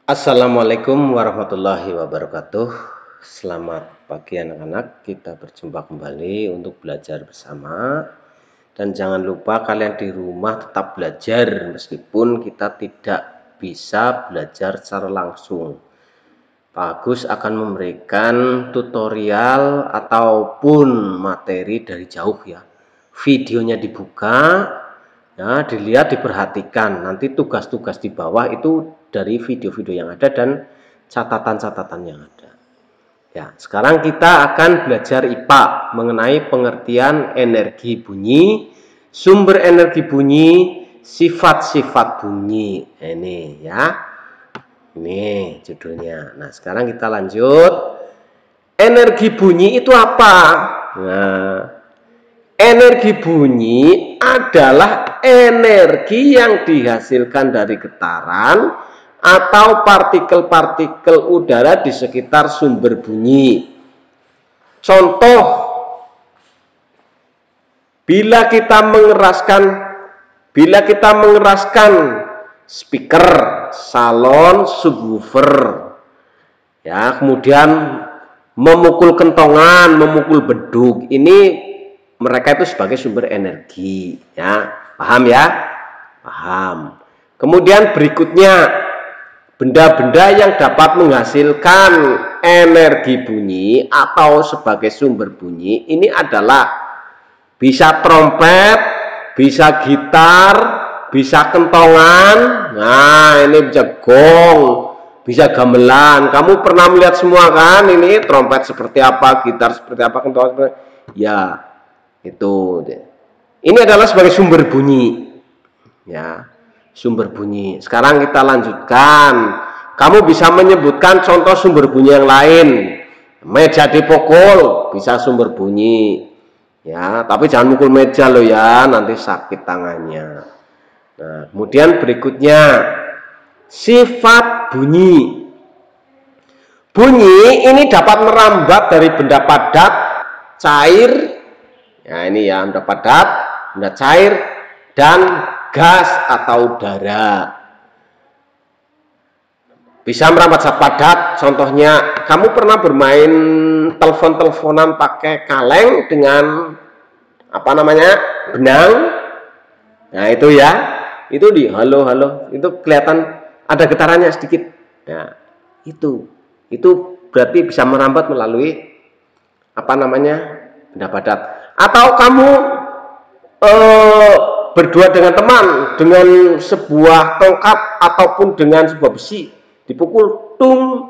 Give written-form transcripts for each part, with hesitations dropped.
Assalamualaikum warahmatullahi wabarakatuh. Selamat pagi anak-anak. Kita berjumpa kembali untuk belajar bersama. Dan jangan lupa kalian di rumah tetap belajar meskipun kita tidak bisa belajar secara langsung. Pak Agus akan memberikan tutorial ataupun materi dari jauh ya. Videonya dibuka, ya, dilihat, diperhatikan. Nanti tugas-tugas di bawah itu dari video-video yang ada dan catatan-catatan yang ada. Ya, sekarang kita akan belajar IPA mengenai pengertian energi bunyi, sumber energi bunyi, sifat-sifat bunyi. Ini ya. Ini judulnya. Nah, sekarang kita lanjut. Energi bunyi itu apa? Nah, energi bunyi adalah energi yang dihasilkan dari getaran atau partikel-partikel udara di sekitar sumber bunyi. Contoh, bila kita mengeraskan speaker, salon, subwoofer, ya, kemudian memukul kentongan, memukul beduk, ini mereka itu sebagai sumber energi, ya, paham ya? Paham. Kemudian berikutnya, benda-benda yang dapat menghasilkan energi bunyi atau sebagai sumber bunyi, ini adalah bisa trompet, bisa gitar, bisa kentongan, nah ini bisa gong, bisa gamelan. Kamu pernah melihat semua kan? Ini trompet seperti apa, gitar seperti apa, kentongan seperti apa? Ya, itu. Ini adalah sebagai sumber bunyi. Ya, sumber bunyi. Sekarang kita lanjutkan. Kamu bisa menyebutkan contoh sumber bunyi yang lain. Meja dipukul bisa sumber bunyi. Ya, tapi jangan mukul meja loh ya, nanti sakit tangannya. Nah, kemudian berikutnya sifat bunyi. Bunyi ini dapat merambat dari benda padat, cair, ya ini ya, benda padat, benda cair, dan gas atau udara. Bisa merambat zat padat, contohnya kamu pernah bermain telepon-teleponan pakai kaleng dengan apa namanya, benang. Nah itu ya, itu di halo itu kelihatan ada getarannya sedikit. Nah itu berarti bisa merambat melalui apa namanya, benda padat. Atau kamu berdua dengan teman dengan sebuah tongkat ataupun dengan sebuah besi dipukul, tung,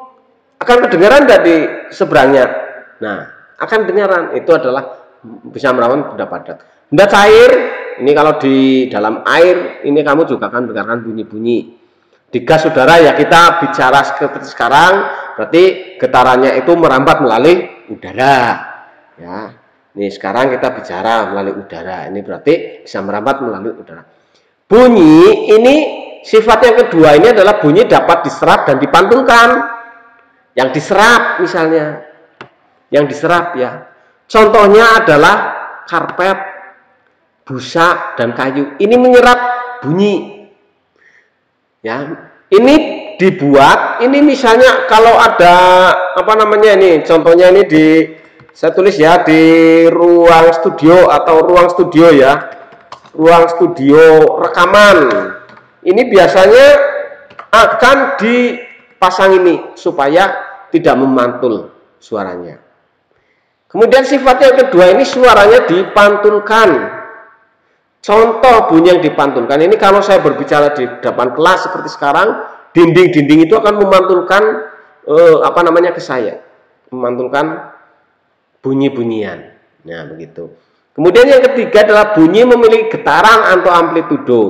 akan kedengaran nggak di seberangnya? Nah, akan kedengaran. Itu adalah bisa merambat benda padat. Benda cair, ini kalau di dalam air, ini kamu juga akan mendengarkan bunyi-bunyi. Di gas udara ya kita bicara seperti sekarang, berarti getarannya itu merambat melalui udara. Ya, ini sekarang kita bicara melalui udara. Ini berarti bisa merambat melalui udara. Bunyi ini sifat yang kedua ini adalah bunyi dapat diserap dan dipantulkan. Yang diserap misalnya, yang diserap ya. Contohnya adalah karpet, busa, dan kayu. Ini menyerap bunyi. Ya, ini dibuat. Ini misalnya kalau ada apa namanya ini, contohnya ini saya tulis ya di ruang studio atau ruang studio ya, ruang studio rekaman. Ini biasanya akan dipasang ini supaya tidak memantul suaranya. Kemudian sifat yang kedua ini suaranya dipantulkan. Contoh bunyi yang dipantulkan ini kalau saya berbicara di depan kelas seperti sekarang, dinding-dinding itu akan memantulkan apa namanya ke saya, memantulkan bunyi-bunyian. Nah begitu. Kemudian yang ketiga adalah bunyi memiliki getaran atau amplitudo.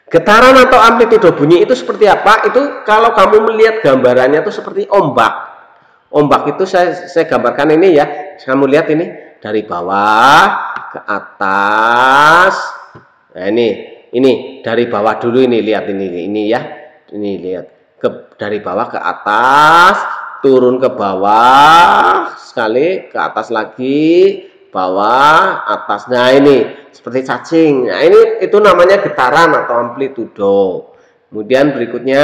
Getaran atau amplitudo bunyi itu seperti apa? Itu kalau kamu melihat gambarannya itu seperti ombak. Ombak itu saya gambarkan ini ya. Kamu lihat ini dari bawah ke atas. Nah ini dari bawah dulu ini, lihat ini ya. Ini lihat dari bawah ke atas, turun ke bawah sekali, ke atas lagi, bawah, atas. Nah ini seperti cacing. Nah ini itu namanya getaran atau amplitudo. Kemudian berikutnya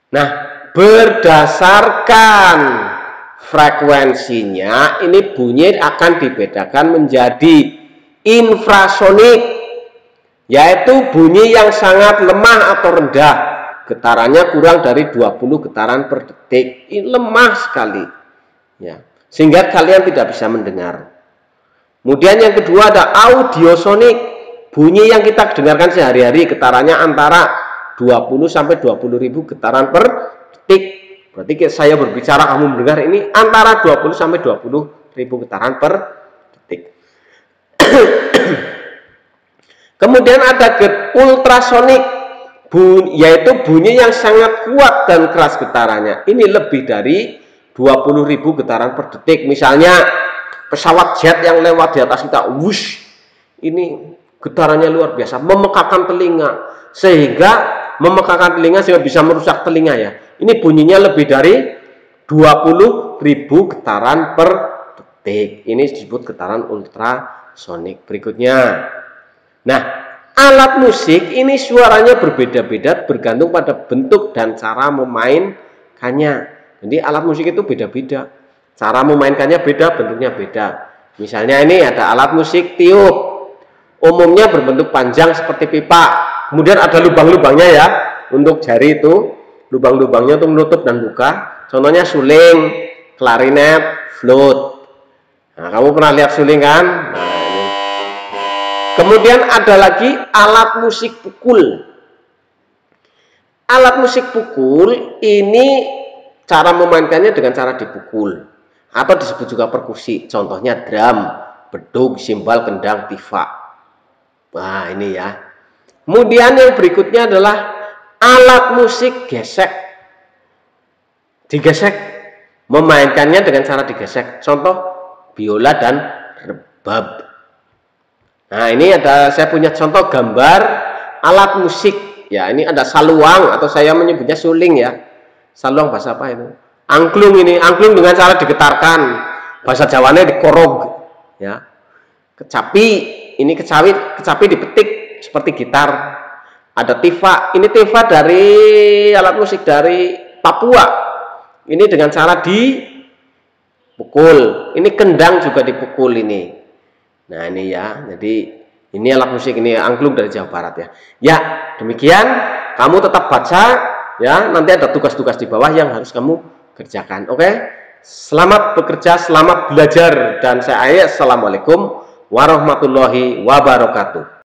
Nah, berdasarkan frekuensinya ini bunyi akan dibedakan menjadi infrasonik, yaitu bunyi yang sangat lemah atau rendah, getarannya kurang dari 20 getaran per detik. Ini lemah sekali ya, sehingga kalian tidak bisa mendengar. Kemudian yang kedua ada audiosonik, bunyi yang kita dengarkan sehari-hari, getarannya antara 20 sampai 20.000 getaran per detik. Berarti saya berbicara kamu mendengar ini antara 20 sampai 20.000 getaran per detik. Kemudian ada ultrasonik, yaitu bunyi yang sangat kuat dan keras getarannya. Ini lebih dari 20.000 getaran per detik. Misalnya pesawat jet yang lewat di atas kita, wush, ini getarannya luar biasa, memekakan telinga, sehingga bisa merusak telinga ya. Ini bunyinya lebih dari 20.000 getaran per detik. Ini disebut getaran ultrasonik. Berikutnya, nah, alat musik ini suaranya berbeda-beda bergantung pada bentuk dan cara memainkannya. Jadi alat musik itu beda-beda, cara memainkannya beda, bentuknya beda. Misalnya ini ada alat musik tiup, umumnya berbentuk panjang seperti pipa, kemudian ada lubang-lubangnya ya, untuk jari itu lubang-lubangnya untuk menutup dan buka. Contohnya suling, klarinet, flute. Nah, kamu pernah lihat suling kan? Nah, ini. Kemudian ada lagi alat musik pukul. Alat musik pukul ini cara memainkannya dengan cara dipukul, atau disebut juga perkusi. Contohnya drum, bedug, simbal, kendang, tifa. Nah, ini ya. Kemudian yang berikutnya adalah alat musik gesek. Digesek, memainkannya dengan cara digesek. Contoh biola dan rebab. Nah, ini saya punya contoh gambar alat musik. Ya, ini ada saluang atau saya menyebutnya suling ya. Saluang bahasa apa itu? Angklung ini, angklung dengan cara digetarkan. Bahasa Jawanya dikorog ya. Kecapi, ini kecapi dipetik seperti gitar. Ada tifa, ini tifa dari alat musik dari Papua. Ini dengan cara dipukul. Ini kendang juga dipukul ini. Nah, ini ya. Jadi ini alat musik, ini angklung dari Jawa Barat ya. Ya, demikian. Kamu tetap baca ya. Nanti ada tugas-tugas di bawah yang harus kamu kerjakan. Oke? Selamat bekerja, selamat belajar, dan saya Assalamualaikum warahmatullahi wabarakatuh.